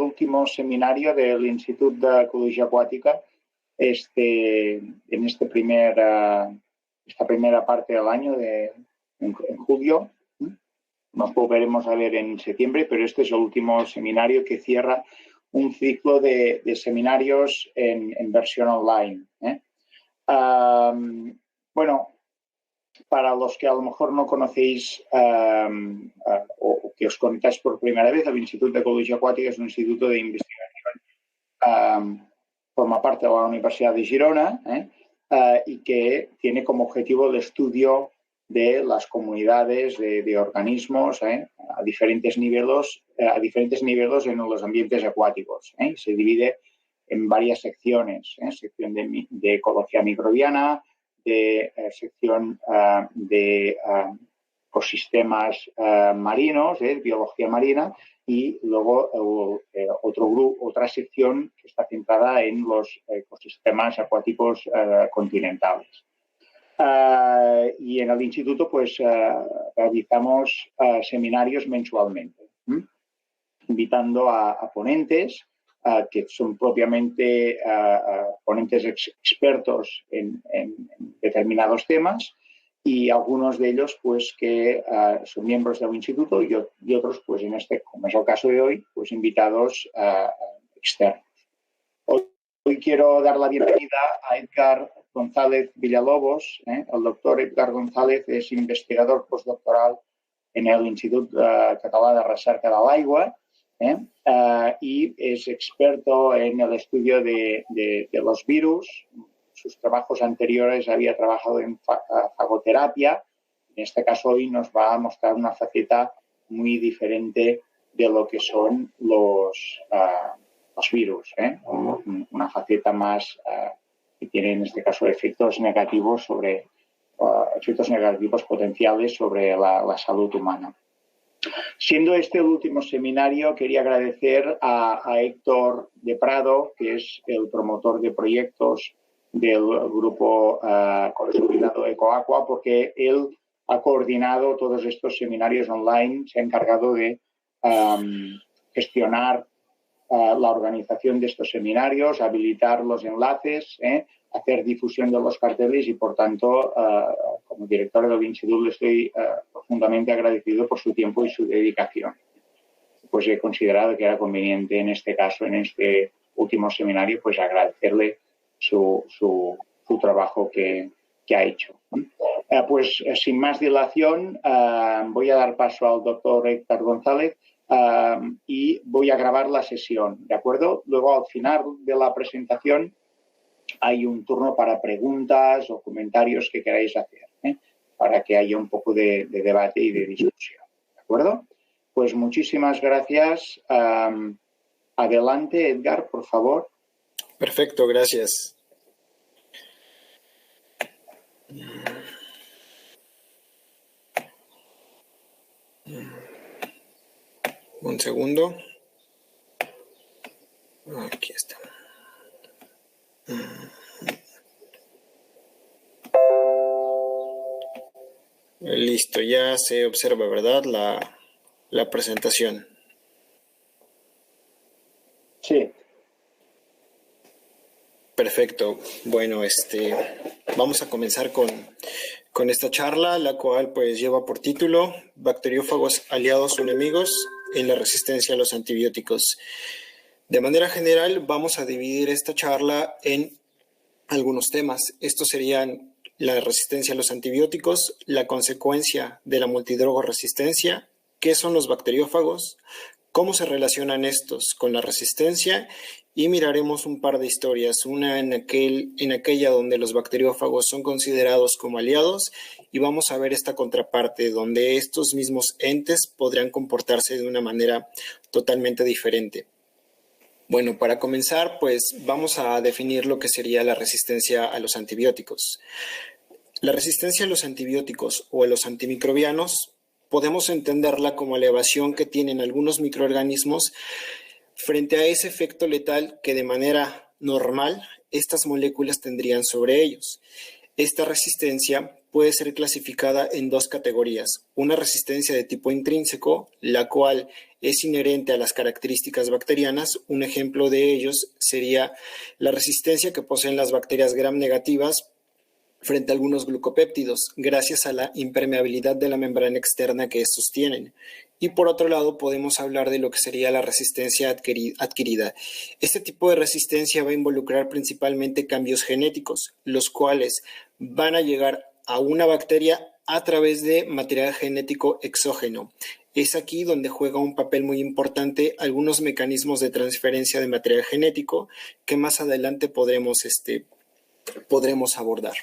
último seminario del Instituto de Ecologia Acuática en esta primera parte del año, en julio. Nos volveremos a ver en septiembre, pero este es el último seminario que cierra un ciclo de seminarios en versión online. Bueno, para los que a lo mejor no conocéis o que os conectáis por primera vez, el Instituto de Ecologia Acuática es un instituto de investigación, forma parte de la Universidad de Girona y que tiene como objetivo el estudio de las comunidades de organismos a diferentes niveles en los ambientes acuáticos. Se divide en varias secciones, sección de ecología microbiana, de sección de ecosistemas marinos, biología marina, y luego otra sección que está centrada en los ecosistemas acuáticos continentales. Y en el instituto pues realizamos seminarios mensualmente, invitando a ponentes que son propiamente ponentes expertos en determinados temas, y algunos de ellos pues que son miembros del instituto y otros pues como es el caso de hoy, pues invitados externos. Hoy quiero dar la bienvenida a Edgar González Villalobos. El doctor Edgar González es investigador postdoctoral en el Institut Català de Recerca de l'Aigua y es experto en el estudio de los virus. Sus trabajos anteriores había trabajado en fagoterapia. En este caso hoy nos va a mostrar una faceta muy diferente de lo que son los virus, una faceta más que tiene en este caso efectos negativos potenciales sobre la salud humana. Siendo este el último seminario, quería agradecer a Héctor de Prado, que es el promotor de proyectos del grupo consolidado EcoAqua, porque él ha coordinado todos estos seminarios online, se ha encargado de gestionar la organización de estos seminarios, habilitar los enlaces, hacer difusión de los carteles y, por tanto, como director del instituto, le estoy profundamente agradecido por su tiempo y su dedicación. Pues he considerado que era conveniente en este caso, en este último seminario, pues agradecerle su trabajo que ha hecho. Pues sin más dilación, voy a dar paso al doctor Héctor González y voy a grabar la sesión, ¿de acuerdo? Luego, al final de la presentación, hay un turno para preguntas o comentarios que queráis hacer, para que haya un poco de debate y de discusión, ¿de acuerdo? Pues muchísimas gracias. Adelante, Edgar, por favor. Perfecto, gracias. Un segundo. Aquí está. Listo, ya se observa, ¿verdad? La presentación. Sí. Perfecto. Bueno, vamos a comenzar con esta charla, la cual pues lleva por título Bacteriófagos aliados o enemigos en la resistencia a los antibióticos. De manera general, vamos a dividir esta charla en algunos temas. Estos serían la resistencia a los antibióticos, la consecuencia de la multidrogoresistencia, qué son los bacteriófagos, cómo se relacionan estos con la resistencia, y miraremos un par de historias, una en aquella donde los bacteriófagos son considerados como aliados, y vamos a ver esta contraparte donde estos mismos entes podrían comportarse de una manera totalmente diferente. Bueno, para comenzar, pues vamos a definir lo que sería la resistencia a los antibióticos. La resistencia a los antibióticos o a los antimicrobianos podemos entenderla como la evasión que tienen algunos microorganismos frente a ese efecto letal que de manera normal estas moléculas tendrían sobre ellos. Esta resistencia puede ser clasificada en dos categorías. Una resistencia de tipo intrínseco, la cual es inherente a las características bacterianas. Un ejemplo de ellos sería la resistencia que poseen las bacterias gram negativas frente a algunos glucopéptidos, gracias a la impermeabilidad de la membrana externa que estos tienen. Y por otro lado, podemos hablar de lo que sería la resistencia adquirida. Este tipo de resistencia va a involucrar principalmente cambios genéticos, los cuales van a llegar a una bacteria a través de material genético exógeno. Es aquí donde juega un papel muy importante algunos mecanismos de transferencia de material genético que más adelante podremos abordar.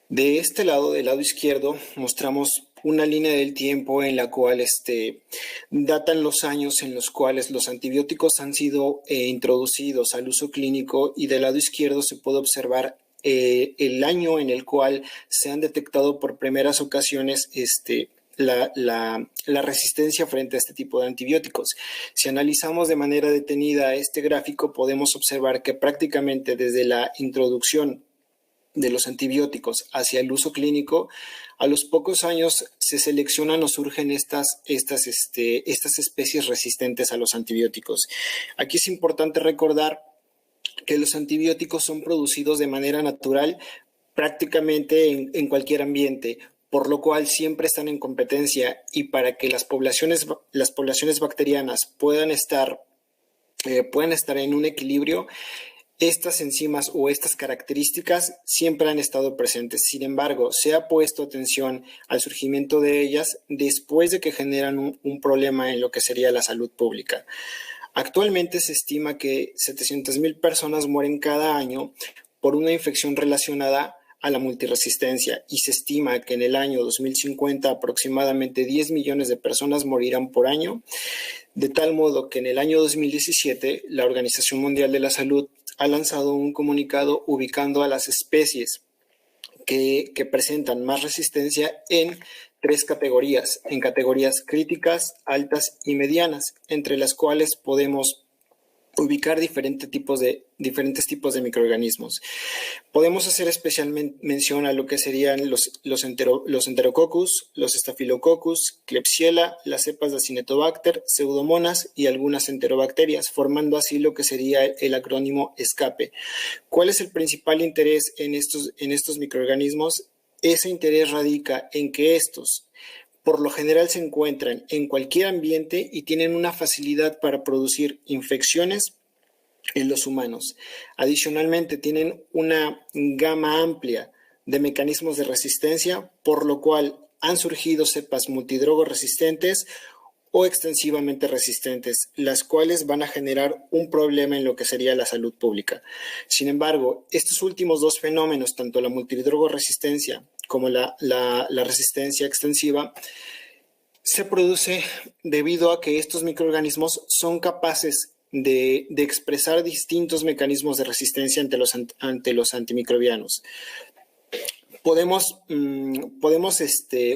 De este lado, del lado izquierdo, mostramos una línea del tiempo en la cual datan los años en los cuales los antibióticos han sido introducidos al uso clínico, y del lado izquierdo se puede observar el año en el cual se han detectado por primeras ocasiones la resistencia frente a este tipo de antibióticos. Si analizamos de manera detenida este gráfico, podemos observar que prácticamente desde la introducción de los antibióticos hacia el uso clínico, a los pocos años se seleccionan o surgen estas especies resistentes a los antibióticos. Aquí es importante recordar que los antibióticos son producidos de manera natural prácticamente en cualquier ambiente, por lo cual siempre están en competencia, y para que las poblaciones bacterianas puedan estar en un equilibrio, estas enzimas o estas características siempre han estado presentes. Sin embargo, se ha puesto atención al surgimiento de ellas después de que generan un problema en lo que sería la salud pública. Actualmente se estima que 700,000 personas mueren cada año por una infección relacionada a la multiresistencia, y se estima que en el año 2050 aproximadamente 10 millones de personas morirán por año, de tal modo que en el año 2017 la Organización Mundial de la Salud ha lanzado un comunicado ubicando a las especies que presentan más resistencia en 3 categorías, en categorías críticas, altas y medianas, entre las cuales podemos ubicar diferentes tipos de microorganismos. Podemos hacer especial mención a lo que serían los Enterococcus, los Staphylococcus, Klebsiella, las cepas de Acinetobacter, Pseudomonas y algunas enterobacterias, formando así lo que sería el acrónimo ESCAPE. ¿Cuál es el principal interés en estos microorganismos? Ese interés radica en que estos, por lo general, se encuentran en cualquier ambiente y tienen una facilidad para producir infecciones en los humanos. Adicionalmente, tienen una gama amplia de mecanismos de resistencia, por lo cual han surgido cepas multidrogo resistentes o extensivamente resistentes, las cuales van a generar un problema en lo que sería la salud pública. Sin embargo, estos últimos dos fenómenos, tanto la multidrogo resistencia como la resistencia extensiva, se produce debido a que estos microorganismos son capaces de expresar distintos mecanismos de resistencia ante los antimicrobianos. Podemos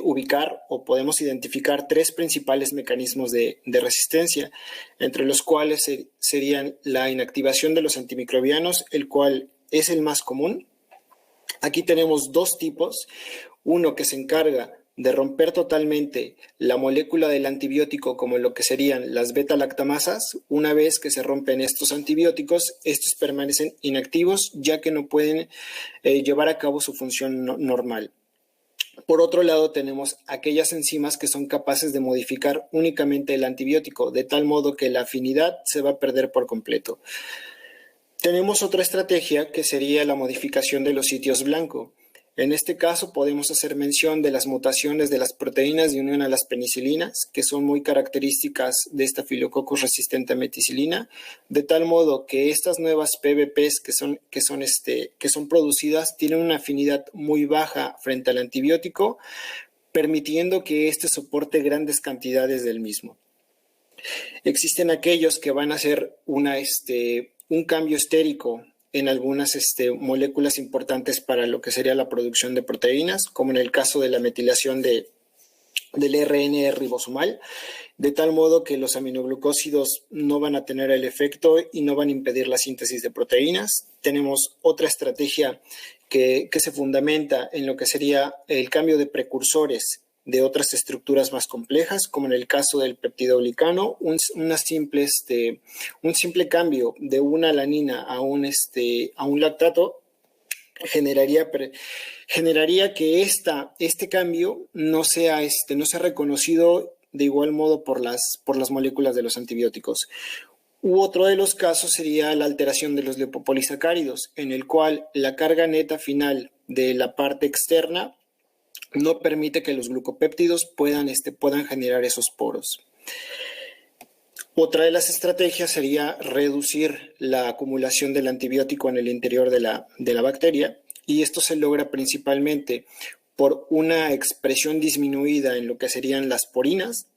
ubicar o podemos identificar 3 principales mecanismos de resistencia, entre los cuales serían la inactivación de los antimicrobianos, el cual es el más común. Aquí tenemos 2 tipos, uno que se encarga de romper totalmente la molécula del antibiótico, como lo que serían las beta-lactamasas. Una vez que se rompen estos antibióticos, estos permanecen inactivos, ya que no pueden llevar a cabo su función normal. Por otro lado, tenemos aquellas enzimas que son capaces de modificar únicamente el antibiótico, de tal modo que la afinidad se va a perder por completo. Tenemos otra estrategia que sería la modificación de los sitios blanco. En este caso podemos hacer mención de las mutaciones de las proteínas de unión a las penicilinas, que son muy características de Staphylococcus resistente a meticilina, de tal modo que estas nuevas PBPs que son producidas tienen una afinidad muy baja frente al antibiótico, permitiendo que éste soporte grandes cantidades del mismo. Existen aquellos que van a hacer un cambio estérico en algunas moléculas importantes para lo que sería la producción de proteínas, como en el caso de la metilación del RNA ribosomal, de tal modo que los aminoglucósidos no van a tener el efecto y no van a impedir la síntesis de proteínas. Tenemos otra estrategia que se fundamenta en lo que sería el cambio de precursores de otras estructuras más complejas, como en el caso del peptidoglicano, un simple cambio de una alanina a un lactato generaría que este cambio no sea reconocido de igual modo por las moléculas de los antibióticos. Otro de los casos sería la alteración de los lipopolisacáridos, en el cual la carga neta final de la parte externa no permite que los glucopéptidos puedan generar esos poros. Otra de las estrategias sería reducir la acumulación del antibiótico en el interior de la bacteria, y esto se logra principalmente por una expresión disminuida en lo que serían las porinas,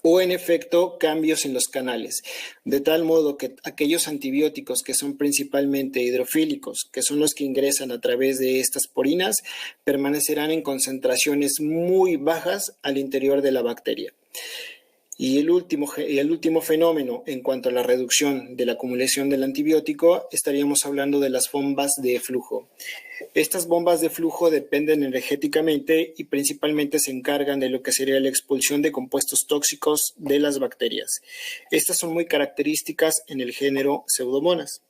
o en efecto cambios en los canales, de tal modo que aquellos antibióticos que son principalmente hidrofílicos, que son los que ingresan a través de estas porinas, permanecerán en concentraciones muy bajas al interior de la bacteria. Y el último fenómeno en cuanto a la reducción de la acumulación del antibiótico, estaríamos hablando de las bombas de flujo. Estas bombas de flujo dependen energéticamente y principalmente se encargan de lo que sería la expulsión de compuestos tóxicos de las bacterias. Estas son muy características en el género Pseudomonas.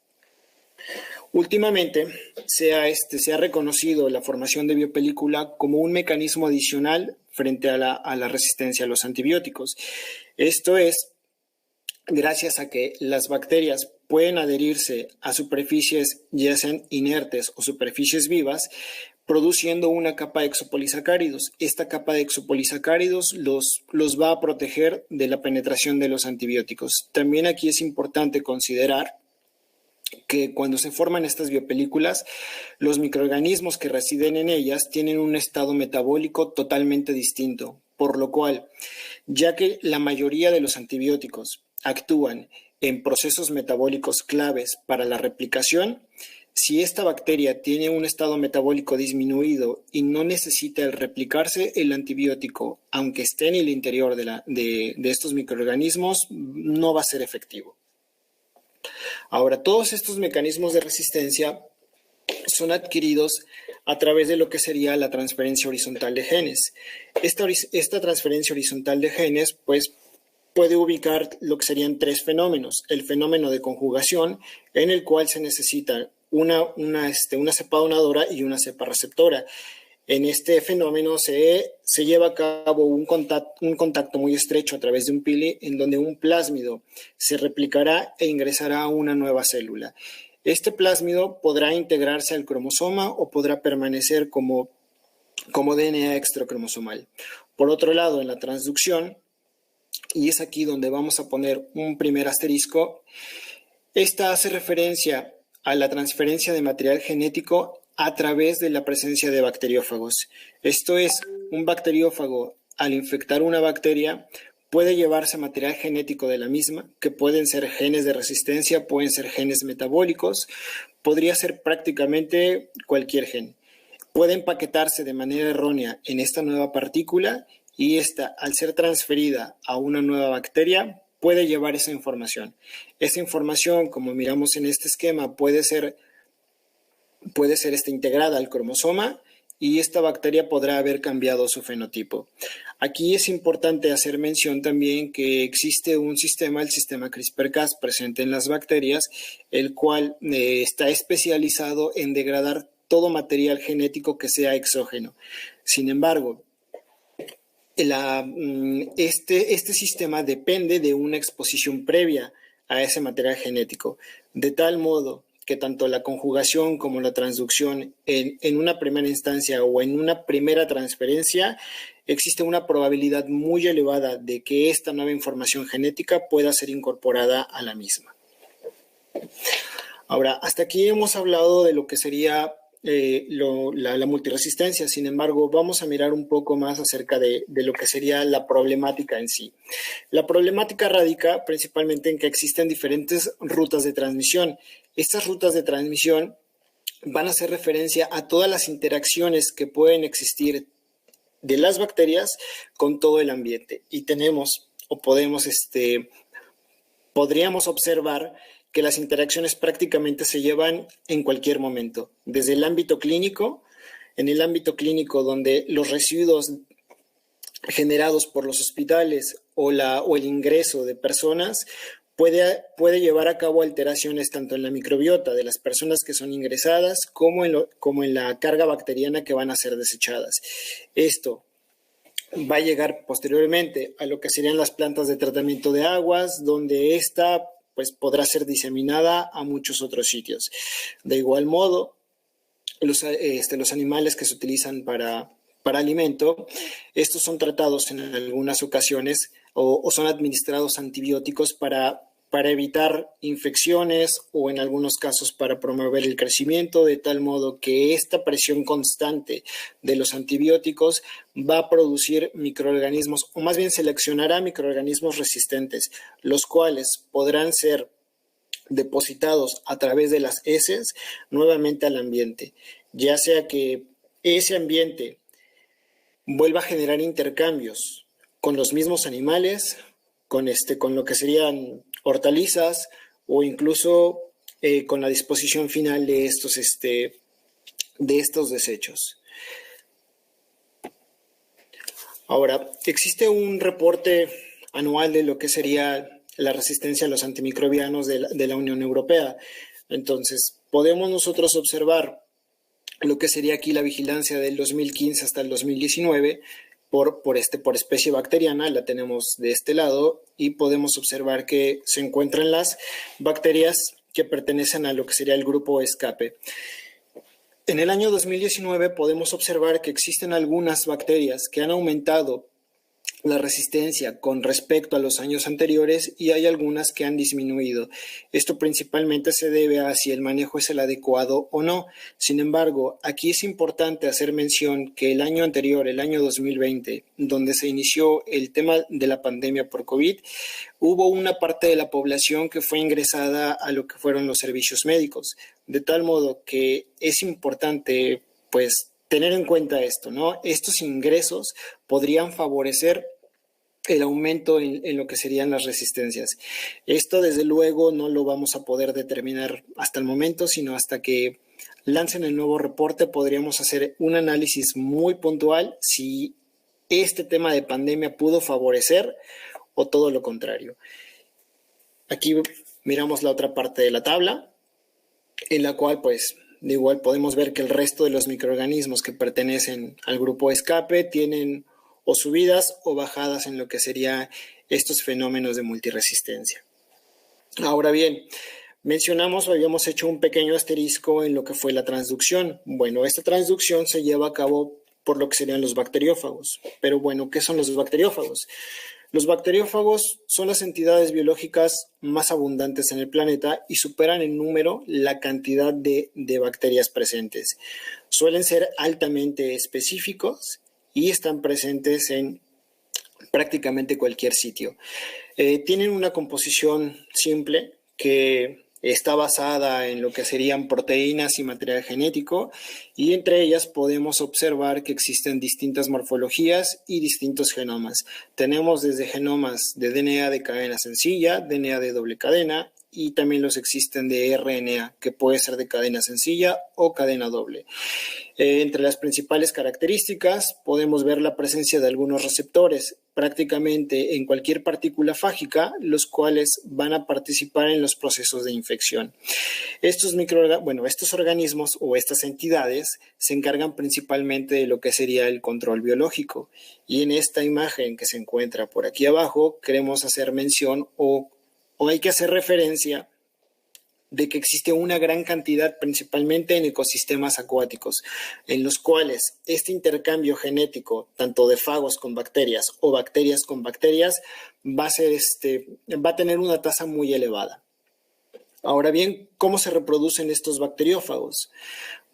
Últimamente se ha reconocido la formación de biopelícula como un mecanismo adicional frente a la resistencia a los antibióticos. Esto es gracias a que las bacterias pueden adherirse a superficies ya sean inertes o superficies vivas, produciendo una capa de exopolisacáridos. Esta capa de exopolisacáridos los va a proteger de la penetración de los antibióticos. También aquí es importante considerar que cuando se forman estas biopelículas, los microorganismos que residen en ellas tienen un estado metabólico totalmente distinto, por lo cual, ya que la mayoría de los antibióticos actúan en procesos metabólicos claves para la replicación, si esta bacteria tiene un estado metabólico disminuido y no necesita el replicarse, el antibiótico, aunque esté en el interior de estos microorganismos, no va a ser efectivo. Ahora, todos estos mecanismos de resistencia son adquiridos a través de lo que sería la transferencia horizontal de genes. Esta transferencia horizontal de genes, pues, puede ubicar lo que serían tres fenómenos. El fenómeno de conjugación, en el cual se necesita una cepa donadora y una cepa receptora. En este fenómeno se lleva a cabo un contacto muy estrecho a través de un pili, en donde un plásmido se replicará e ingresará a una nueva célula. Este plásmido podrá integrarse al cromosoma o podrá permanecer como DNA extracromosomal. Por otro lado, en la transducción, y es aquí donde vamos a poner un primer asterisco, esta hace referencia a la transferencia de material genético a través de la presencia de bacteriófagos. Esto es, un bacteriófago, al infectar una bacteria, puede llevarse material genético de la misma, que pueden ser genes de resistencia, pueden ser genes metabólicos, podría ser prácticamente cualquier gen. Puede empaquetarse de manera errónea en esta nueva partícula y esta, al ser transferida a una nueva bacteria, puede llevar esa información. Esa información, como miramos en este esquema, puede ser integrada al cromosoma y esta bacteria podrá haber cambiado su fenotipo. Aquí es importante hacer mención también que existe un sistema, el sistema CRISPR-Cas, presente en las bacterias, el cual está especializado en degradar todo material genético que sea exógeno. Sin embargo, este sistema depende de una exposición previa a ese material genético, de tal modo que tanto la conjugación como la transducción en una primera instancia o en una primera transferencia, existe una probabilidad muy elevada de que esta nueva información genética pueda ser incorporada a la misma. Ahora, hasta aquí hemos hablado de lo que sería la multiresistencia. Sin embargo, vamos a mirar un poco más acerca de lo que sería la problemática en sí. La problemática radica principalmente en que existen diferentes rutas de transmisión. Estas rutas de transmisión van a hacer referencia a todas las interacciones que pueden existir de las bacterias con todo el ambiente. Y podríamos observar que las interacciones prácticamente se llevan en cualquier momento, desde el ámbito clínico, en el ámbito clínico donde los residuos generados por los hospitales o el ingreso de personas puede llevar a cabo alteraciones tanto en la microbiota de las personas que son ingresadas como en la carga bacteriana que van a ser desechadas. Esto va a llegar posteriormente a lo que serían las plantas de tratamiento de aguas, donde esta pues, podrá ser diseminada a muchos otros sitios. De igual modo, los animales que se utilizan para alimento, estos son tratados en algunas ocasiones o son administrados antibióticos para evitar infecciones o en algunos casos para promover el crecimiento, de tal modo que esta presión constante de los antibióticos va a producir microorganismos, o más bien seleccionará microorganismos resistentes, los cuales podrán ser depositados a través de las heces nuevamente al ambiente, ya sea que ese ambiente vuelva a generar intercambios con los mismos animales, con lo que serían hortalizas o incluso con la disposición final de estos desechos. Ahora, existe un reporte anual de lo que sería la resistencia a los antimicrobianos de la Unión Europea. Entonces, podemos nosotros observar lo que sería aquí la vigilancia del 2015 hasta el 2019 por especie bacteriana, la tenemos de este lado, y podemos observar que se encuentran las bacterias que pertenecen a lo que sería el grupo escape. En el año 2019 podemos observar que existen algunas bacterias que han aumentado la resistencia con respecto a los años anteriores y hay algunas que han disminuido. Esto principalmente se debe a si el manejo es el adecuado o no. Sin embargo, aquí es importante hacer mención que el año anterior, el año 2020, donde se inició el tema de la pandemia por COVID, hubo una parte de la población que fue ingresada a lo que fueron los servicios médicos, de tal modo que es importante, pues, tener en cuenta esto, ¿no? Estos ingresos podrían favorecer el aumento en lo que serían las resistencias. Esto, desde luego, no lo vamos a poder determinar hasta el momento, sino hasta que lancen el nuevo reporte podríamos hacer un análisis muy puntual si este tema de pandemia pudo favorecer o todo lo contrario. Aquí miramos la otra parte de la tabla, en la cual, pues, de igual podemos ver que el resto de los microorganismos que pertenecen al grupo escape tienen o subidas o bajadas en lo que serían estos fenómenos de multiresistencia. Ahora bien, mencionamos o habíamos hecho un pequeño asterisco en lo que fue la transducción. Bueno, esta transducción se lleva a cabo por lo que serían los bacteriófagos. Pero bueno, ¿qué son los bacteriófagos? Los bacteriófagos son las entidades biológicas más abundantes en el planeta y superan en número la cantidad de bacterias presentes. Suelen ser altamente específicos y están presentes en prácticamente cualquier sitio. Tienen una composición simple que está basada en lo que serían proteínas y material genético, y entre ellas podemos observar que existen distintas morfologías y distintos genomas. Tenemos desde genomas de DNA de cadena sencilla, DNA de doble cadena, y también los existen de RNA, que puede ser de cadena sencilla o cadena doble. Entre las principales características podemos ver la presencia de algunos receptores prácticamente en cualquier partícula fágica, los cuales van a participar en los procesos de infección. Estos organismos o estas entidades se encargan principalmente de lo que sería el control biológico, y en esta imagen que se encuentra por aquí abajo queremos hacer mención o hay que hacer referencia de que existe una gran cantidad, principalmente en ecosistemas acuáticos, en los cuales este intercambio genético, tanto de fagos con bacterias o bacterias con bacterias, va a tener una tasa muy elevada. Ahora bien, ¿cómo se reproducen estos bacteriófagos?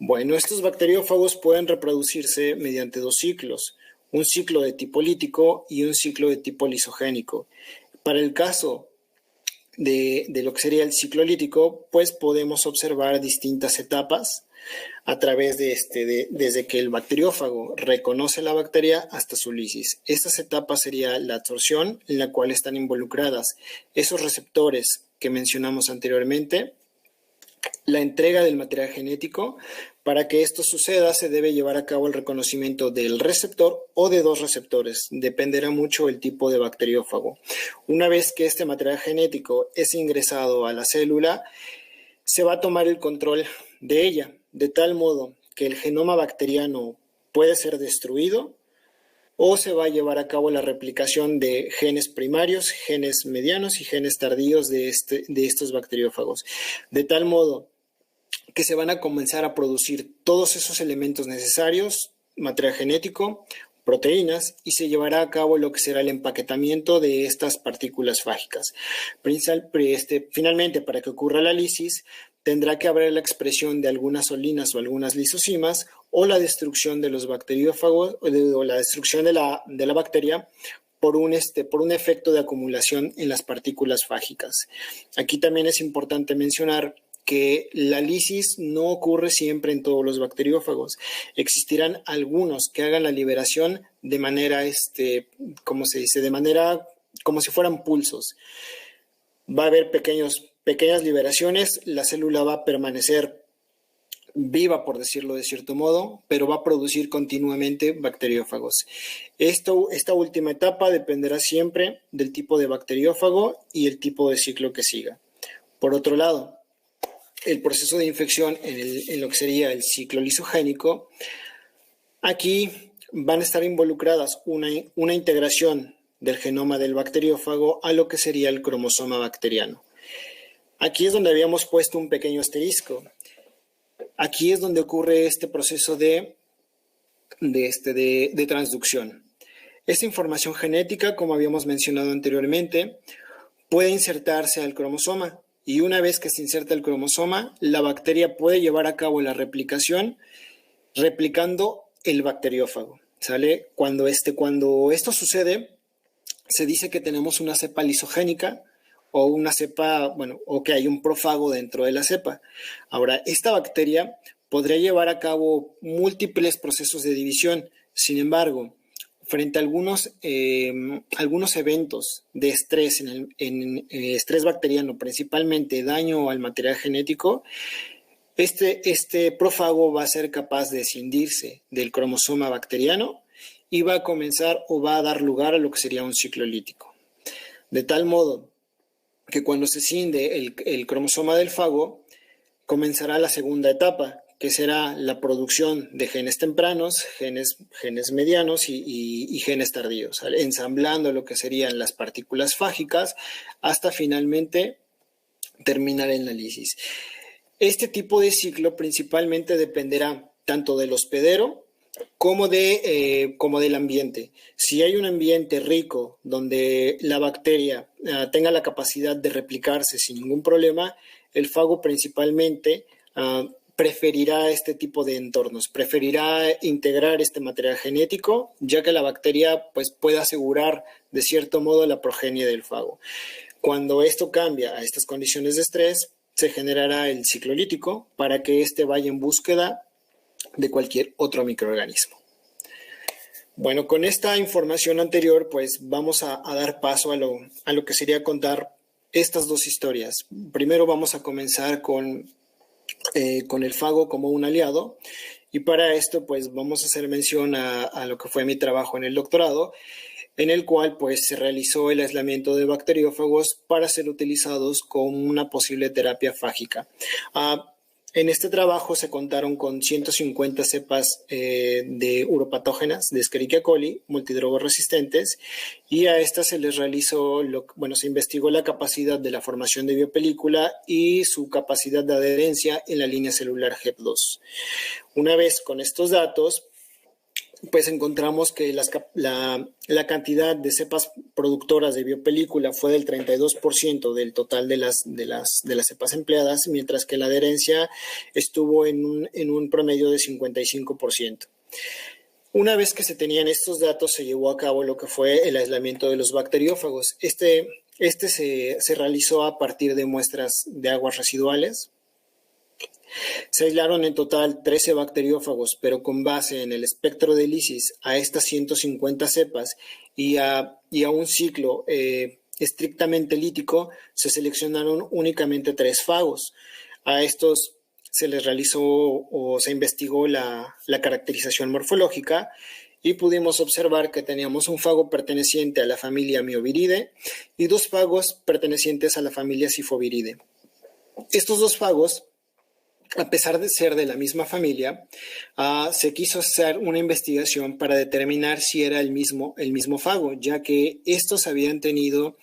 Bueno, estos bacteriófagos pueden reproducirse mediante dos ciclos, un ciclo de tipo lítico y un ciclo de tipo lisogénico. Para el caso de lo que sería el ciclo lítico, pues podemos observar distintas etapas a través desde que el bacteriófago reconoce la bacteria hasta su lisis. Estas etapas sería la absorción, en la cual están involucradas esos receptores que mencionamos anteriormente, la entrega del material genético. Para que esto suceda, se debe llevar a cabo el reconocimiento del receptor o de dos receptores. Dependerá mucho el tipo de bacteriófago. Una vez que este material genético es ingresado a la célula, se va a tomar el control de ella, de tal modo que el genoma bacteriano puede ser destruido o se va a llevar a cabo la replicación de genes primarios, genes medianos y genes tardíos de estos bacteriófagos. De tal modo que se van a comenzar a producir todos esos elementos necesarios, material genético, proteínas, y se llevará a cabo lo que será el empaquetamiento de estas partículas fágicas. Finalmente, para que ocurra la lisis, tendrá que haber la expresión de algunas solinas o algunas lisocimas o la destrucción de los bacteriófagos o la destrucción de la bacteria por un efecto de acumulación en las partículas fágicas. Aquí también es importante mencionar que la lisis no ocurre siempre en todos los bacteriófagos. Existirán algunos que hagan la liberación de manera, ¿cómo se dice? De manera como si fueran pulsos. Va a haber pequeñas liberaciones, la célula va a permanecer viva, por decirlo de cierto modo, pero va a producir continuamente bacteriófagos. Esta última etapa dependerá siempre del tipo de bacteriófago y el tipo de ciclo que siga. Por otro lado, el proceso de infección en lo que sería el ciclo lisogénico, aquí van a estar involucradas una integración del genoma del bacteriófago a lo que sería el cromosoma bacteriano. Aquí es donde habíamos puesto un pequeño asterisco. Aquí es donde ocurre este proceso de transducción. Esta información genética, como habíamos mencionado anteriormente, puede insertarse al cromosoma. Y una vez que se inserta el cromosoma, la bacteria puede llevar a cabo la replicación replicando el bacteriófago. ¿Sale? Cuando esto sucede, se dice que tenemos una cepa lisogénica o una cepa, o que hay un prófago dentro de la cepa. Ahora, esta bacteria podría llevar a cabo múltiples procesos de división. Sin embargo, frente a algunos eventos de estrés, en estrés bacteriano, principalmente daño al material genético, este prófago va a ser capaz de escindirse del cromosoma bacteriano y va a comenzar o va a dar lugar a lo que sería un ciclo lítico. De tal modo que cuando se escinde el cromosoma del fago, comenzará la segunda etapa, que será la producción de genes tempranos, genes medianos y genes tardíos, ¿sale? Ensamblando lo que serían las partículas fágicas hasta finalmente terminar en la lisis. Este tipo de ciclo principalmente dependerá tanto del hospedero como del ambiente. Si hay un ambiente rico donde la bacteria tenga la capacidad de replicarse sin ningún problema, el fago principalmente preferirá este tipo de entornos, preferirá integrar este material genético, ya que la bacteria pues, puede asegurar de cierto modo la progenie del fago. Cuando esto cambia a estas condiciones de estrés, se generará el ciclo lítico para que éste vaya en búsqueda de cualquier otro microorganismo. Bueno, con esta información anterior, pues vamos a dar paso a lo que sería contar estas dos historias. Primero vamos a comenzar con el fago como un aliado, y para esto pues vamos a hacer mención a lo que fue mi trabajo en el doctorado, en el cual pues se realizó el aislamiento de bacteriófagos para ser utilizados como una posible terapia fágica. En este trabajo se contaron con 150 cepas de uropatógenas de Escherichia coli, multidrogos resistentes, y a estas se les realizó, se investigó la capacidad de la formación de biopelícula y su capacidad de adherencia en la línea celular HEP2. Una vez con estos datos, pues encontramos que la cantidad de cepas productoras de biopelícula fue del 32% del total de las cepas empleadas, mientras que la adherencia estuvo en un promedio de 55%. Una vez que se tenían estos datos, se llevó a cabo lo que fue el aislamiento de los bacteriófagos. Este se realizó a partir de muestras de aguas residuales. Se aislaron en total 13 bacteriófagos, pero con base en el espectro de lisis a estas 150 cepas y a un ciclo estrictamente lítico, se seleccionaron únicamente 3 fagos. A estos se les realizó o se investigó la caracterización morfológica y pudimos observar que teníamos un fago perteneciente a la familia Mioviridae y 2 fagos pertenecientes a la familia Sifoviridae. Estos 2 fagos, a pesar de ser de la misma familia, se quiso hacer una investigación para determinar si era el mismo fago, ya que estos habían tenido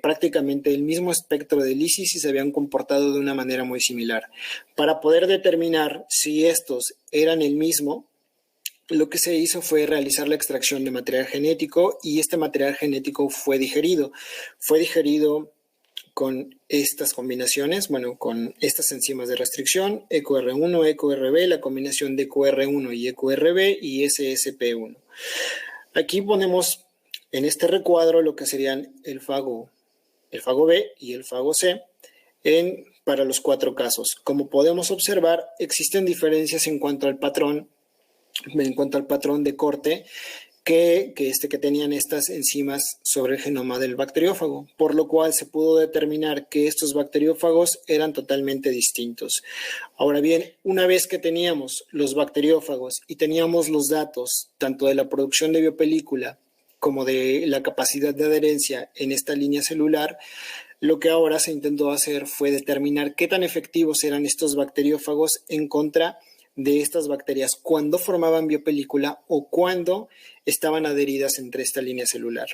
prácticamente el mismo espectro de lisis y se habían comportado de una manera muy similar. Para poder determinar si estos eran el mismo, lo que se hizo fue realizar la extracción de material genético y este material genético fue digerido. Fue digerido con estas combinaciones, con estas enzimas de restricción, EcoR1, EcoRB, la combinación de EcoR1 y EcoRB y SSP1. Aquí ponemos en este recuadro lo que serían el fago B y el fago C para los 4 casos. Como podemos observar, existen diferencias en cuanto al patrón de corte que tenían estas enzimas sobre el genoma del bacteriófago, por lo cual se pudo determinar que estos bacteriófagos eran totalmente distintos. Ahora bien, una vez que teníamos los bacteriófagos y teníamos los datos tanto de la producción de biopelícula como de la capacidad de adherencia en esta línea celular, lo que ahora se intentó hacer fue determinar qué tan efectivos eran estos bacteriófagos en contra de estas bacterias cuando formaban biopelícula o cuando estaban adheridas entre esta línea celular.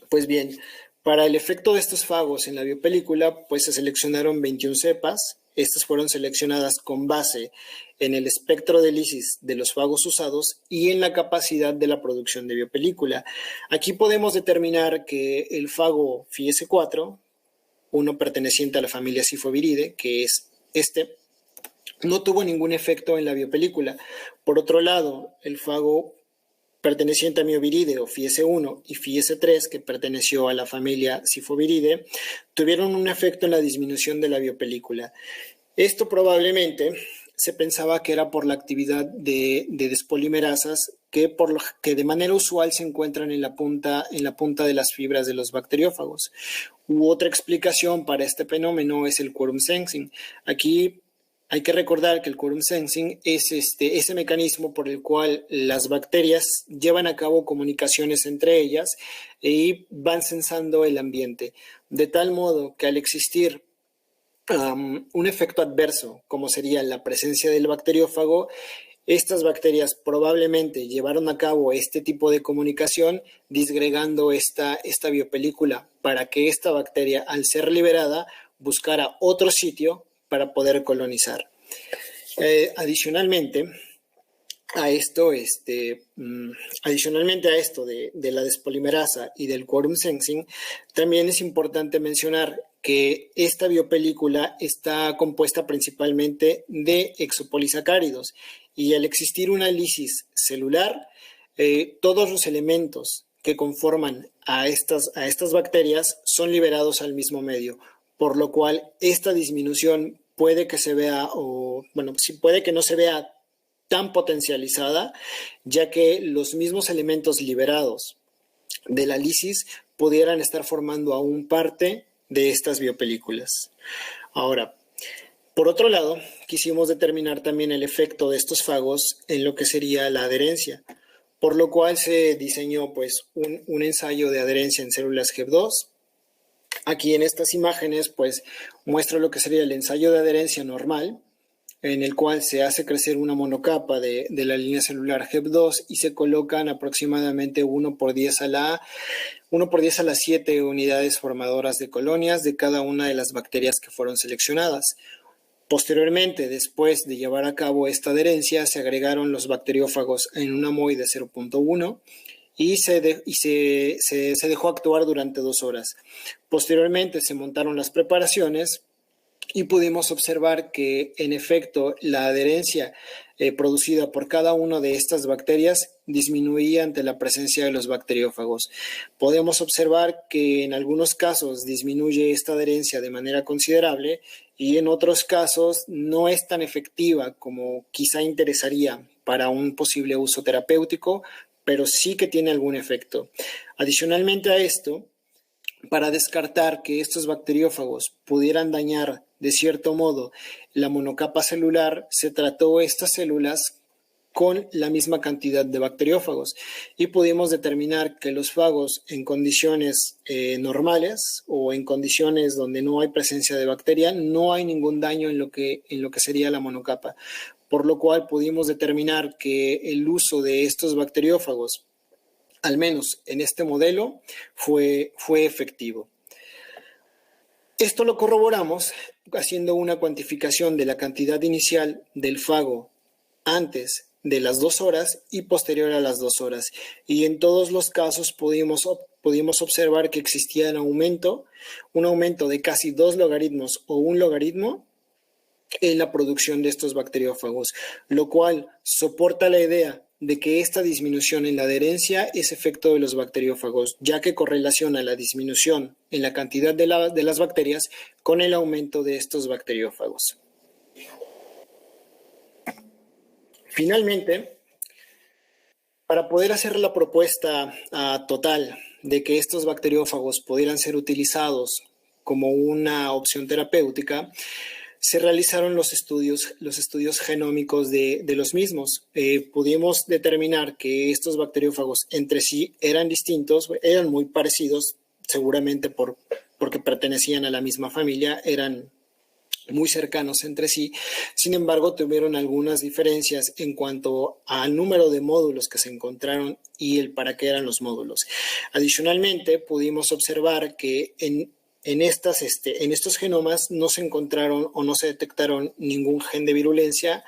Pues bien, para el efecto de estos fagos en la biopelícula, pues se seleccionaron 21 cepas. Estas fueron seleccionadas con base en el espectro de lisis de los fagos usados y en la capacidad de la producción de biopelícula. Aquí podemos determinar que el fago FIS4, uno perteneciente a la familia Sifoviridae, que es no tuvo ningún efecto en la biopelícula. Por otro lado, el fago perteneciente a Mioviridae o FIS1 y FIS3, que perteneció a la familia Sifoviridae, tuvieron un efecto en la disminución de la biopelícula. Esto probablemente se pensaba que era por la actividad de despolimerasas que de manera usual se encuentran en la punta de las fibras de los bacteriófagos. Otra explicación para este fenómeno es el quorum sensing. Aquí hay que recordar que el quorum sensing es ese mecanismo por el cual las bacterias llevan a cabo comunicaciones entre ellas y van sensando el ambiente, de tal modo que al existir un efecto adverso, como sería la presencia del bacteriófago, estas bacterias probablemente llevaron a cabo este tipo de comunicación disgregando esta biopelícula para que esta bacteria, al ser liberada, buscara otro sitio para poder colonizar. Adicionalmente a esto de la despolimerasa y del quorum sensing, también es importante mencionar que esta biopelícula está compuesta principalmente de exopolisacáridos y al existir una lisis celular, todos los elementos que conforman a estas bacterias son liberados al mismo medio, por lo cual esta disminución puede que se vea, puede que no se vea tan potencializada, ya que los mismos elementos liberados de la lisis pudieran estar formando aún parte de estas biopelículas. Ahora, por otro lado, quisimos determinar también el efecto de estos fagos en lo que sería la adherencia, por lo cual se diseñó un ensayo de adherencia en células HEP2. Aquí en estas imágenes muestro lo que sería el ensayo de adherencia normal, en el cual se hace crecer una monocapa de la línea celular HEP2 y se colocan aproximadamente 1 por 10 a la 7 unidades formadoras de colonias de cada una de las bacterias que fueron seleccionadas. Posteriormente, después de llevar a cabo esta adherencia, se agregaron los bacteriófagos en una MOI de 0.1 y se dejó actuar durante 2 horas. Posteriormente se montaron las preparaciones y pudimos observar que, en efecto, la adherencia producida por cada una de estas bacterias disminuía ante la presencia de los bacteriófagos. Podemos observar que en algunos casos disminuye esta adherencia de manera considerable y en otros casos no es tan efectiva como quizá interesaría para un posible uso terapéutico, pero sí que tiene algún efecto. Adicionalmente a esto, para descartar que estos bacteriófagos pudieran dañar de cierto modo la monocapa celular, se trató estas células con la misma cantidad de bacteriófagos y pudimos determinar que los fagos en condiciones normales o en condiciones donde no hay presencia de bacteria, no hay ningún daño en lo que sería la monocapa, por lo cual pudimos determinar que el uso de estos bacteriófagos, al menos en este modelo, fue efectivo. Esto lo corroboramos haciendo una cuantificación de la cantidad inicial del fago antes de las 2 horas y posterior a las 2 horas. Y en todos los casos pudimos observar que existía un aumento de casi 2 logaritmos o 1 logaritmo en la producción de estos bacteriófagos, lo cual soporta la idea de que esta disminución en la adherencia es efecto de los bacteriófagos, ya que correlaciona la disminución en la cantidad de las bacterias con el aumento de estos bacteriófagos. Finalmente, para poder hacer la propuesta total de que estos bacteriófagos pudieran ser utilizados como una opción terapéutica, se realizaron los estudios genómicos de los mismos. Pudimos determinar que estos bacteriófagos entre sí eran distintos, eran muy parecidos, seguramente porque pertenecían a la misma familia, eran muy cercanos entre sí. Sin embargo, tuvieron algunas diferencias en cuanto al número de módulos que se encontraron y el para qué eran los módulos. Adicionalmente, pudimos observar que en estos genomas no se encontraron o no se detectaron ningún gen de virulencia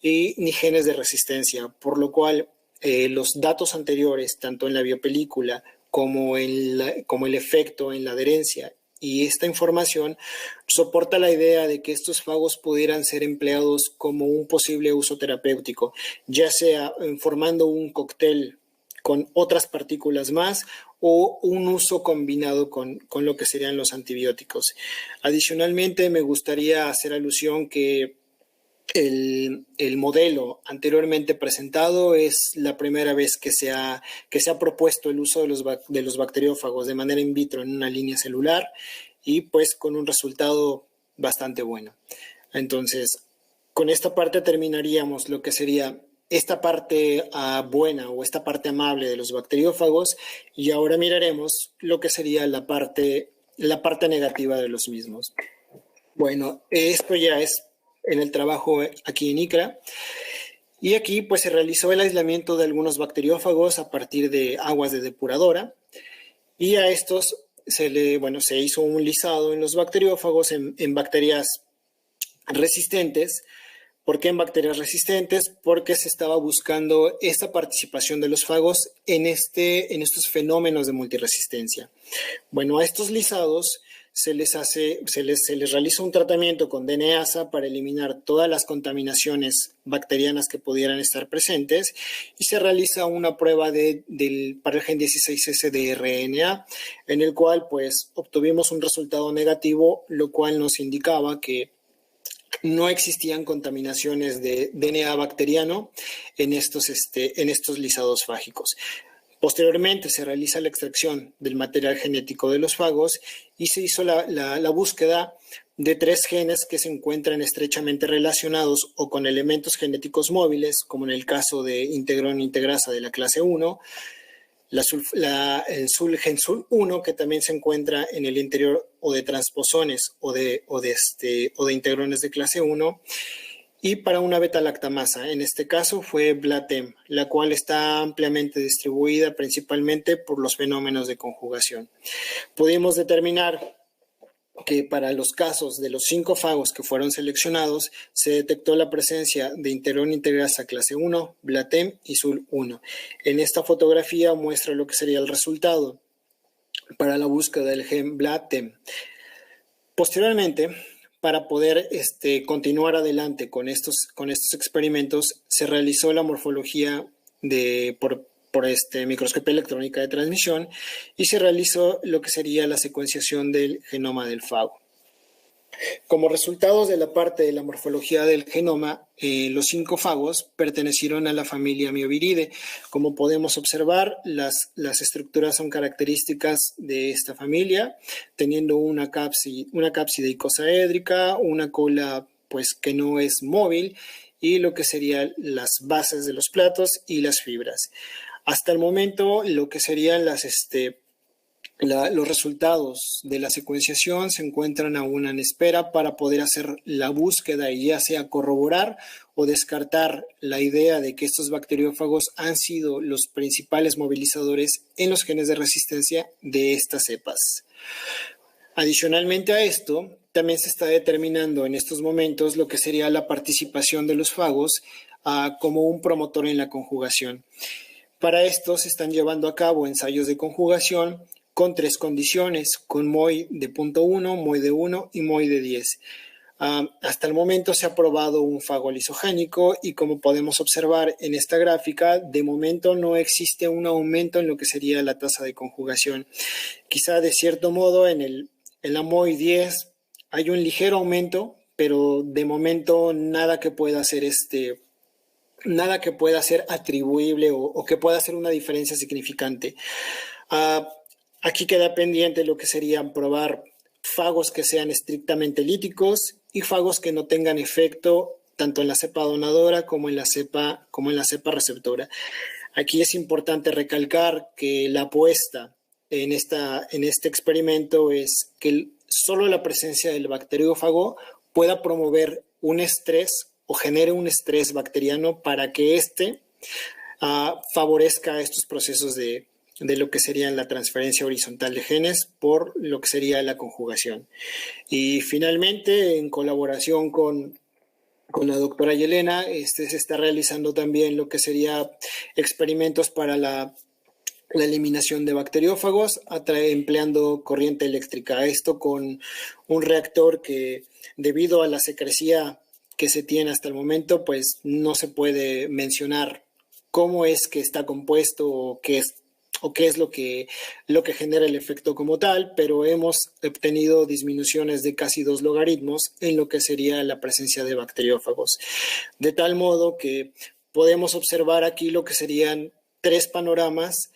ni genes de resistencia, por lo cual los datos anteriores, tanto en la biopelícula como el efecto en la adherencia, y esta información soporta la idea de que estos fagos pudieran ser empleados como un posible uso terapéutico, ya sea formando un cóctel con otras partículas más o un uso combinado con lo que serían los antibióticos. Adicionalmente, me gustaría hacer alusión que el modelo anteriormente presentado es la primera vez que se ha propuesto el uso de los bacteriófagos de manera in vitro en una línea celular y pues con un resultado bastante bueno. Entonces, con esta parte terminaríamos lo que sería esta parte buena o esta parte amable de los bacteriófagos y ahora miraremos lo que sería la parte negativa de los mismos. Bueno, esto ya es en el trabajo aquí en ICRA. Y aquí pues se realizó el aislamiento de algunos bacteriófagos a partir de aguas de depuradora y a estos se hizo un lisado en los bacteriófagos en bacterias resistentes. ¿Por qué en bacterias resistentes? Porque se estaba buscando esta participación de los fagos en estos fenómenos de multiresistencia. Bueno, a estos lisados se les realiza un tratamiento con DNasa para eliminar todas las contaminaciones bacterianas que pudieran estar presentes y se realiza una prueba para el gen 16S de RNA, en el cual pues obtuvimos un resultado negativo, lo cual nos indicaba que no existían contaminaciones de DNA bacteriano en estos lisados fágicos. Posteriormente se realiza la extracción del material genético de los fagos y se hizo la búsqueda de 3 genes que se encuentran estrechamente relacionados o con elementos genéticos móviles, como en el caso de integrón integrasa de la clase 1, el gen SUL1, que también se encuentra en el interior o de transposones o de integrones de clase 1, y para una beta-lactamasa. En este caso fue BLATEM, la cual está ampliamente distribuida principalmente por los fenómenos de conjugación. Pudimos determinar que para los casos de los 5 fagos que fueron seleccionados, se detectó la presencia de integrón integrasa clase 1, BLATEM y SUL1. En esta fotografía muestra lo que sería el resultado para la búsqueda del gen BLATEM. Posteriormente, para poder continuar adelante con estos experimentos, se realizó la morfología por microscopía electrónica de transmisión y se realizó lo que sería la secuenciación del genoma del fago. como resultados de la parte de la morfología del genoma, los 5 fagos pertenecieron a la familia Mioviridae. Como podemos observar, las estructuras son características de esta familia, teniendo una cápside icosaédrica, una cola pues, que no es móvil, y lo que serían las bases de los platos y las fibras. Hasta el momento, lo que serían los resultados de la secuenciación se encuentran aún en espera para poder hacer la búsqueda y ya sea corroborar o descartar la idea de que estos bacteriófagos han sido los principales movilizadores en los genes de resistencia de estas cepas. Adicionalmente a esto, también se está determinando en estos momentos lo que sería la participación de los fagos como un promotor en la conjugación. Para esto se están llevando a cabo ensayos de conjugación con 3 condiciones, con MOI de 0.1, MOI de 1 y MOI de 10. Hasta el momento se ha probado un fago lisogénico y como podemos observar en esta gráfica, de momento no existe un aumento en lo que sería la tasa de conjugación. Quizá de cierto modo en la MOI 10 hay un ligero aumento, pero de momento nada que pueda ser atribuible o que pueda hacer una diferencia significante. Aquí queda pendiente lo que serían probar fagos que sean estrictamente líticos y fagos que no tengan efecto tanto en la cepa donadora como en la cepa receptora. Aquí es importante recalcar que la apuesta en este experimento es que solo la presencia del bacteriófago pueda promover un estrés o genere un estrés bacteriano para que favorezca estos procesos de lo que sería la transferencia horizontal de genes por lo que sería la conjugación. Y finalmente, en colaboración con la doctora Yelena, se está realizando también lo que sería experimentos para la eliminación de bacteriófagos empleando corriente eléctrica. Esto con un reactor que, debido a la secrecía que se tiene hasta el momento, pues no se puede mencionar cómo es que está compuesto o qué es lo que genera el efecto como tal, pero hemos obtenido disminuciones de casi 2 logaritmos en lo que sería la presencia de bacteriófagos. De tal modo que podemos observar aquí lo que serían 3 panoramas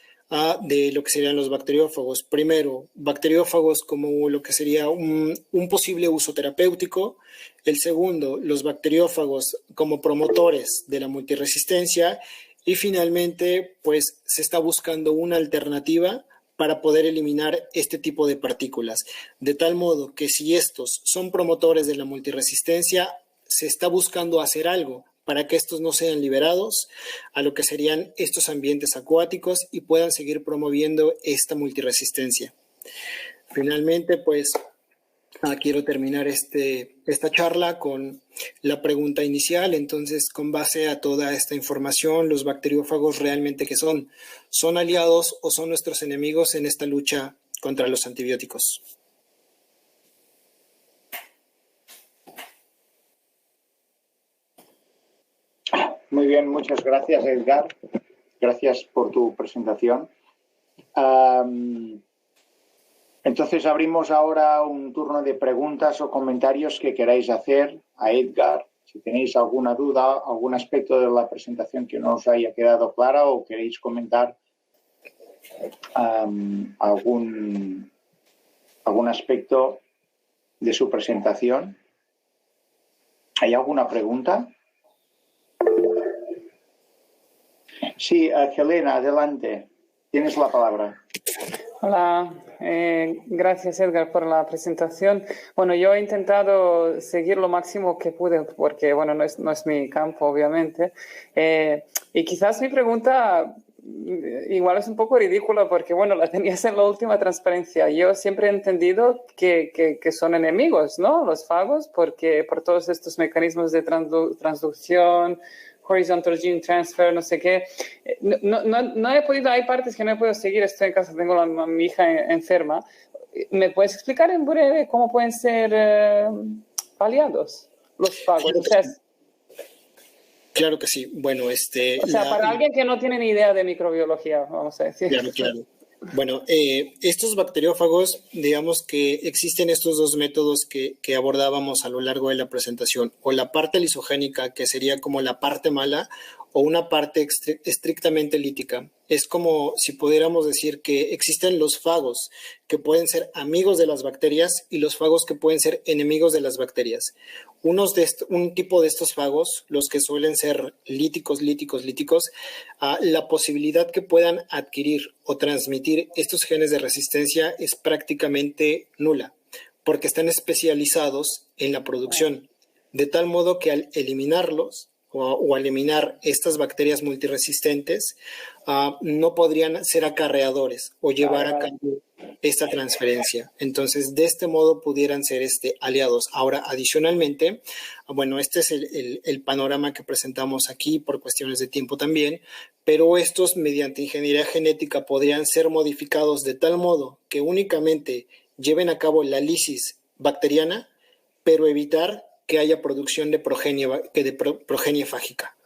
de lo que serían los bacteriófagos. Primero, bacteriófagos como lo que sería un posible uso terapéutico. El segundo, los bacteriófagos como promotores de la multiresistencia. Y finalmente, pues se está buscando una alternativa para poder eliminar este tipo de partículas. De tal modo que si estos son promotores de la multiresistencia, se está buscando hacer algo para que estos no sean liberados a lo que serían estos ambientes acuáticos y puedan seguir promoviendo esta multiresistencia. Finalmente, pues quiero terminar esta charla con la pregunta inicial. Entonces, con base a toda esta información, ¿los bacteriófagos realmente qué son? ¿Son aliados o son nuestros enemigos en esta lucha contra los antibióticos? Muy bien, muchas gracias, Edgar. Gracias por tu presentación. Entonces abrimos ahora un turno de preguntas o comentarios que queráis hacer a Edgar. Si tenéis alguna duda, algún aspecto de la presentación que no os haya quedado clara o queréis comentar algún aspecto de su presentación. ¿Hay alguna pregunta? Sí, Helena, adelante. Tienes la palabra. Hola, gracias Edgar por la presentación. Bueno, yo he intentado seguir lo máximo que pude porque, bueno, no es mi campo, obviamente. Y quizás mi pregunta igual es un poco ridícula porque, bueno, la tenías en la última transparencia. Yo siempre he entendido que son enemigos, ¿no? Los fagos, porque por todos estos mecanismos de transducción, horizontal gene transfer, no sé qué. No he podido, hay partes que no he podido seguir, estoy en casa, tengo a mi hija enferma. ¿Me puedes explicar en breve cómo pueden ser aliados los fagos? Claro que sí. Bueno, para alguien que no tiene ni idea de microbiología, vamos a decir. Claro. Bueno, estos bacteriófagos, digamos que existen estos dos métodos que abordábamos a lo largo de la presentación, o la parte lisogénica, que sería como la parte mala, o una parte estrictamente lítica. Es como si pudiéramos decir que existen los fagos que pueden ser amigos de las bacterias y los fagos que pueden ser enemigos de las bacterias. Un tipo de estos fagos, los que suelen ser líticos, la posibilidad que puedan adquirir o transmitir estos genes de resistencia es prácticamente nula, porque están especializados en la producción, de tal modo que al eliminarlos o eliminar estas bacterias multiresistentes, no podrían ser acarreadores o llevar a cabo esta transferencia. Entonces, de este modo pudieran ser aliados. Ahora, adicionalmente, bueno, este es el panorama que presentamos aquí por cuestiones de tiempo también, pero estos mediante ingeniería genética podrían ser modificados de tal modo que únicamente lleven a cabo la lisis bacteriana, pero evitar que haya producción de progenie fágica.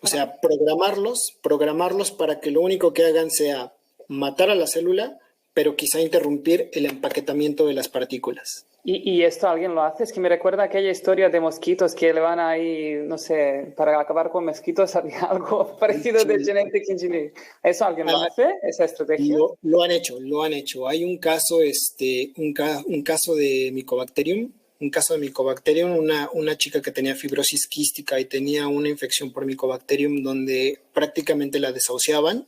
O sea, programarlos para que lo único que hagan sea matar a la célula, pero quizá interrumpir el empaquetamiento de las partículas. ¿Y esto alguien lo hace? Es que me recuerda aquella historia de mosquitos que le van ahí, no sé, para acabar con mosquitos había algo parecido de genetic engineering. ¿Eso alguien lo hace, esa estrategia? Lo han hecho. Hay un caso, un caso de Mycobacterium, una chica que tenía fibrosis quística y tenía una infección por Mycobacterium donde prácticamente la desahuciaban.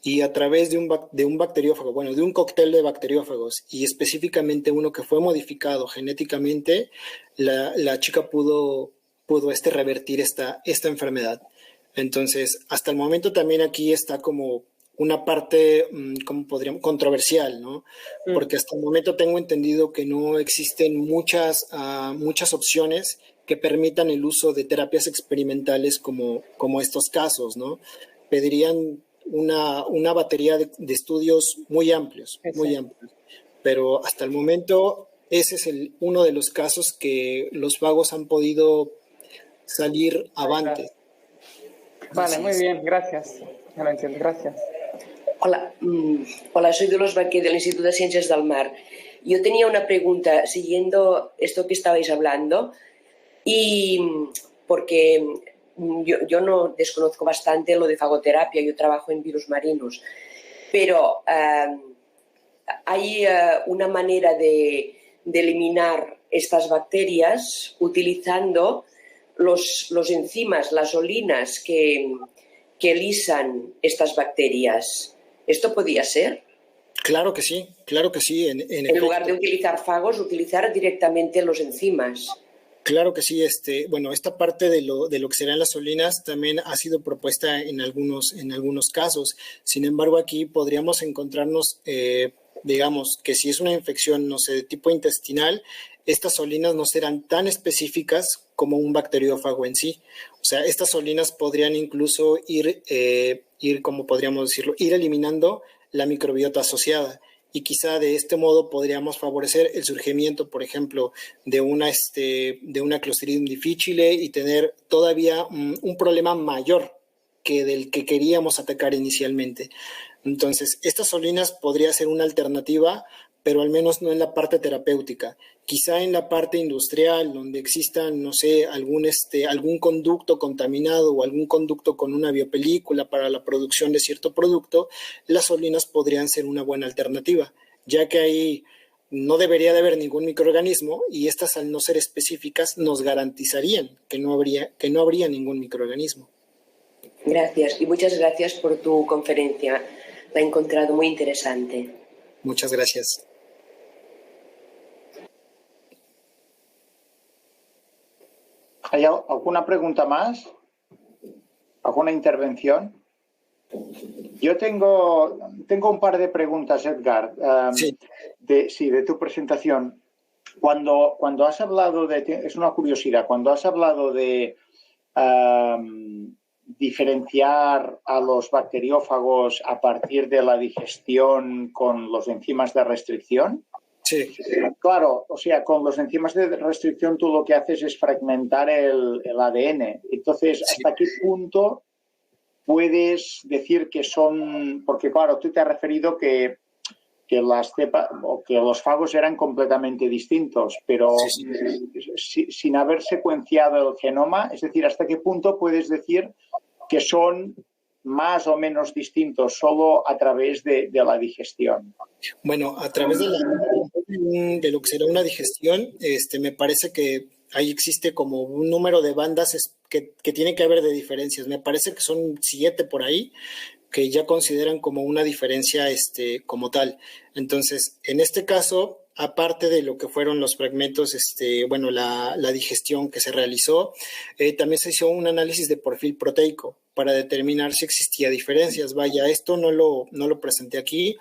Y a través de un bacteriófago, bueno, de un cóctel de bacteriófagos y específicamente uno que fue modificado genéticamente, la chica pudo revertir esta enfermedad. Entonces, hasta el momento también aquí está como una parte, ¿cómo podríamos? Controversial, ¿no? Porque hasta el momento tengo entendido que no existen muchas opciones que permitan el uso de terapias experimentales como estos casos, ¿no? Pedirían una batería de estudios muy amplios, pero hasta el momento ese es uno de los casos que los fagos han podido salir avante. Vale, muy bien, gracias. Ya lo entiendo, gracias. Hola, soy Dolores Baquer del Instituto de Ciencias del Mar. Yo tenía una pregunta siguiendo esto que estabais hablando y porque yo no desconozco bastante lo de fagoterapia, yo trabajo en virus marinos, pero hay una manera de eliminar estas bacterias utilizando los enzimas, las olinas que lisan estas bacterias. ¿Esto podía ser? Claro que sí. En lugar de utilizar fagos, utilizar directamente los enzimas. Claro que sí. Bueno, esta parte de lo que serán las olinas también ha sido propuesta en algunos casos. Sin embargo, aquí podríamos encontrarnos, digamos, que si es una infección, no sé, de tipo intestinal, estas olinas no serán tan específicas como un bacteriófago en sí. O sea, estas olinas podrían incluso ir, como podríamos decirlo, ir eliminando la microbiota asociada. Y quizá de este modo podríamos favorecer el surgimiento, por ejemplo, de una Clostridium difficile y tener todavía un problema mayor que del que queríamos atacar inicialmente. Entonces, estas olinas podría ser una alternativa, pero al menos no en la parte terapéutica. Quizá en la parte industrial, donde exista, no sé, algún conducto contaminado o algún conducto con una biopelícula para la producción de cierto producto, las olinas podrían ser una buena alternativa, ya que ahí no debería de haber ningún microorganismo y estas, al no ser específicas, nos garantizarían que no habría ningún microorganismo. Gracias y muchas gracias por tu conferencia. La he encontrado muy interesante. Muchas gracias. ¿Hay alguna pregunta más? ¿Alguna intervención? Yo tengo un par de preguntas, Edgar. Sí. De tu presentación. Cuando has hablado es una curiosidad, cuando has hablado de diferenciar a los bacteriófagos a partir de la digestión con los enzimas de restricción. Sí. Claro, o sea, con los enzimas de restricción tú lo que haces es fragmentar el ADN. Entonces, ¿hasta qué punto puedes decir que son, porque claro, tú te has referido que las cepas o que los fagos eran completamente distintos, pero sin haber secuenciado el genoma, es decir, ¿hasta qué punto puedes decir que son más o menos distintos solo a través de la digestión? Bueno, a través de lo que será una digestión, me parece que ahí existe como un número de bandas que tiene que haber de diferencias. Me parece que son 7 por ahí, que ya consideran como una diferencia como tal. Entonces, en este caso, aparte de lo que fueron los fragmentos, bueno, la digestión que se realizó, también se hizo un análisis de perfil proteico para determinar si existía diferencias. Vaya, esto no lo presenté aquí,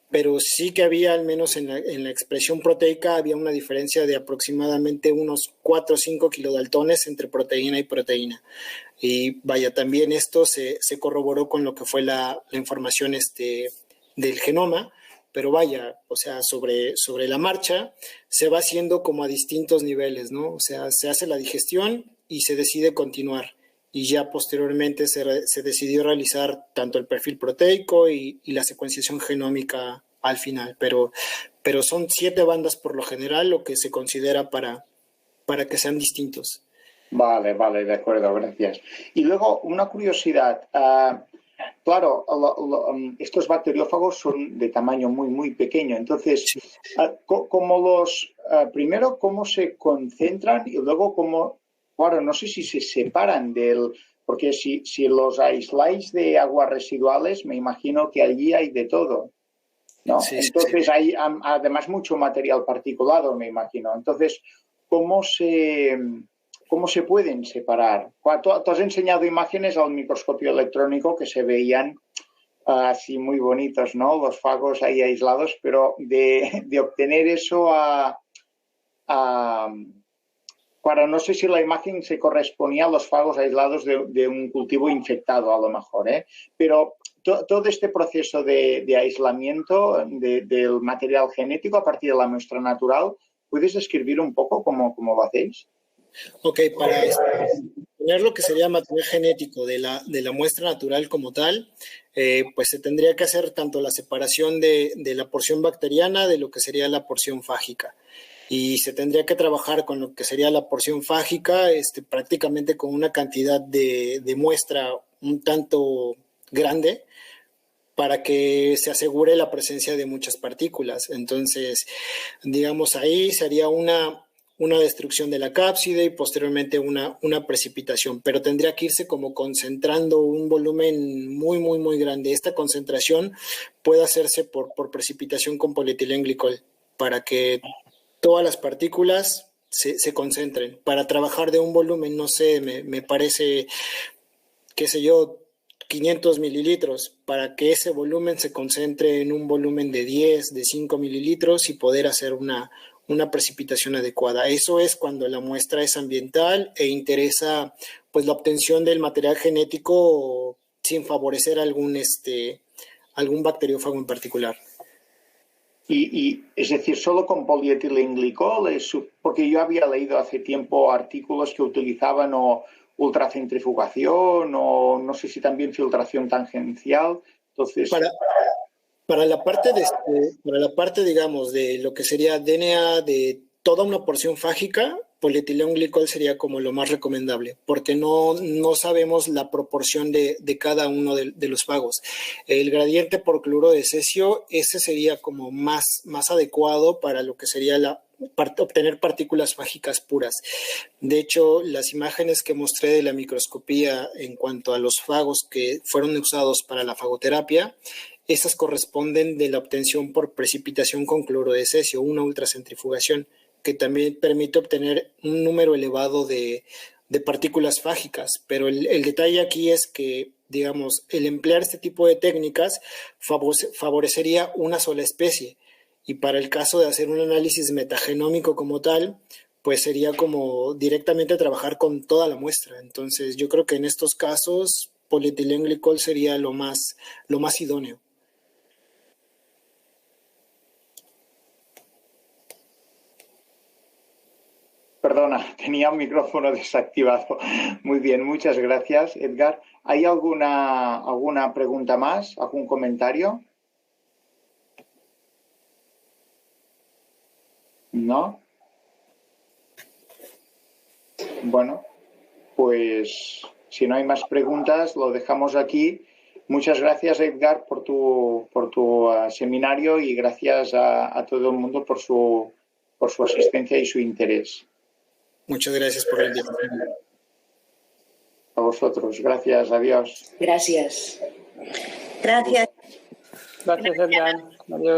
pero sí que había, al menos en la expresión proteica, había una diferencia de aproximadamente unos 4 o 5 kilodaltones entre proteína y proteína. Y vaya, también esto se corroboró con lo que fue la información del genoma, pero vaya, o sea, sobre la marcha se va haciendo como a distintos niveles, ¿no? O sea, se hace la digestión y se decide continuar. Y ya posteriormente se decidió realizar tanto el perfil proteico y la secuenciación genómica al final. Pero son 7 bandas por lo general lo que se considera para que sean distintos. Vale, de acuerdo, gracias. Y luego, una curiosidad. Claro, estos bacteriófagos son de tamaño muy pequeño. Entonces, primero, ¿cómo se concentran? Y luego, claro, no sé si se separan porque si los aisláis de aguas residuales, me imagino que allí hay de todo, ¿no? Sí, Entonces, sí. hay además mucho material particulado, me imagino. Entonces, ¿cómo se pueden separar? Tú has enseñado imágenes al microscopio electrónico que se veían así muy bonitos, ¿no? Los fagos ahí aislados, pero de obtener eso para no sé si la imagen se correspondía a los fagos aislados de un cultivo infectado, a lo mejor, ¿eh? Pero todo este proceso de aislamiento del material genético a partir de la muestra natural, ¿puedes describir un poco cómo lo hacéis? Ok, para tener lo que sería material genético de la muestra natural como tal, pues se tendría que hacer tanto la separación de la porción bacteriana de lo que sería la porción fágica. Y se tendría que trabajar con lo que sería la porción fágica, prácticamente con una cantidad de muestra un tanto grande para que se asegure la presencia de muchas partículas. Entonces, digamos, ahí sería una destrucción de la cápside y posteriormente una precipitación, pero tendría que irse como concentrando un volumen muy grande. Esta concentración puede hacerse por precipitación con polietilenglicol para que todas las partículas se concentren. Para trabajar de un volumen, no sé, me parece, qué sé yo, 500 mililitros, para que ese volumen se concentre en un volumen de 10, de 5 mililitros y poder hacer una precipitación adecuada. Eso es cuando la muestra es ambiental e interesa pues la obtención del material genético sin favorecer algún bacteriófago en particular. Y es decir, solo con polietilenglicol, porque yo había leído hace tiempo artículos que utilizaban ultracentrifugación o no sé si también filtración tangencial. Entonces, para la parte, digamos, de lo que sería DNA de toda una porción fágica, polietilenglicol sería como lo más recomendable, porque no sabemos la proporción de cada uno de los fagos. El gradiente por cloruro de cesio, ese sería como más adecuado para lo que sería obtener partículas fágicas puras. De hecho, las imágenes que mostré de la microscopía en cuanto a los fagos que fueron usados para la fagoterapia, esas corresponden de la obtención por precipitación con cloruro de cesio, una ultracentrifugación, que también permite obtener un número elevado de partículas fágicas. Pero el detalle aquí es que, digamos, el emplear este tipo de técnicas favorecería una sola especie. Y para el caso de hacer un análisis metagenómico como tal, pues sería como directamente trabajar con toda la muestra. Entonces, yo creo que en estos casos, polietilenglicol sería lo más idóneo. Perdona, tenía un micrófono desactivado. Muy bien, muchas gracias, Edgar. ¿Hay alguna pregunta más? ¿Algún comentario? ¿No? Bueno, pues si no hay más preguntas, lo dejamos aquí. Muchas gracias, Edgar, por tu seminario y gracias a todo el mundo por su asistencia y su interés. Muchas gracias por la invitación. A vosotros. Gracias. Adiós. Gracias. Gracias. Gracias, Edgar. Adiós.